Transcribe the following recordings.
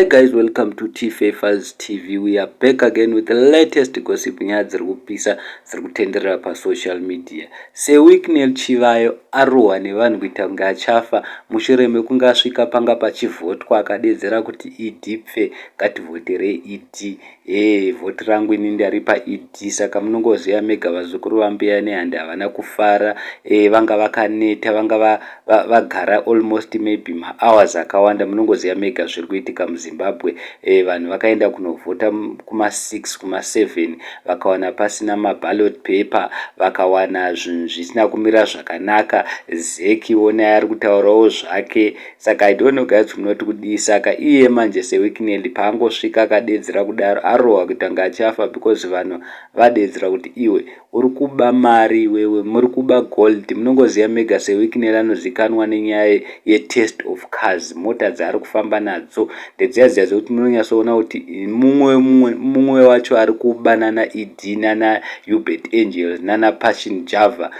Hey guys, welcome to pfee TV. We are back again with the latest gossip nyaya dziri kupisa dziri kutenderera pasocial media. Wicknell chivayo arohwa nevanhu kuita kunge achafa mushure mekunge asvika panga pachivhotwa akadedzera kuti ed pfee ngativhoterei ed. Vhoti rangu ini ndari paed, saka munongoziva mega vazukuru vambuya nehanda havana kufara. Vanga vakaneta, vanga vagara almost maybe mahours akawanda. Munongoziva mega zviri kuitika muzimbabwe. Vanhu vakaenda kunovhota kuma6 kuma7 vakawana pasina maballot paper, vakawana zvinhu zvisina kumira zvakanaka. Zeki ona ari kutaurawo zvake. Saka I don't know guys munoti kudii. Saka iye manje Wicknell paangosvika akadedzera kudaro arohwa kuita kunge achafa because vanhu vadedzera kuti iwe uri kuba mari, iwewe muri kuba gold. Munongoziva mega Wicknell anozikanwa nenyaya yetaste of cars, mota dzaari kufamba nadzo ndedziya dzekuti munonyatsoona kuti mumwe wacho ari kubanana ed nana Hubert Angels nana Passion Java.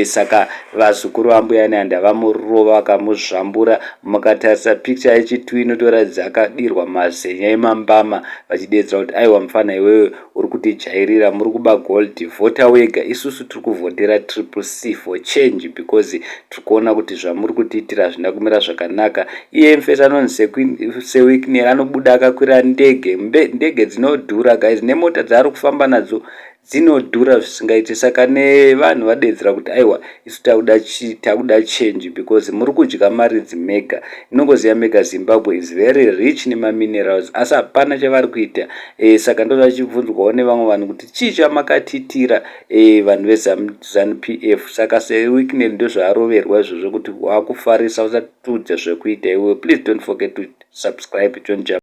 Saka vazukuru vambuya nehanda vamurova vakamuzvambura. Mukatarisa picture yechitu inotoratidza akadirwa mazenya emambama vachidedzera kuti aiwa mufana iwewe uri kutijairira, muri kuba gold, vhota wega, isusu tiri kuvhotera CCC for change because tiri kuona kuti zvamuri kutiitira zvina kumira zvakanaka. Iye mfesi anonzi Wicknell anobuda akakwira ndege dzinodhura guys, nemota dzaari kufamba nadzo dzinodhura zvisingaiti. Saka nevanhu vadedzera kuti aiwa isu takuda change because muri kudya mari dzimega. Inongoziva mega Zimbabwe is very rich nemaminerals asi hapana chavari kuita. Saka ndo vachibvunzwawo nevamwe vanhu kuti chii chamakatiitira vanhu veZANU-PF. Saka Wicknell ndozvaaroverwa izvozvo kuti waakufarisa usatudze zvekuita iwewe. Please don't forget to subscribe.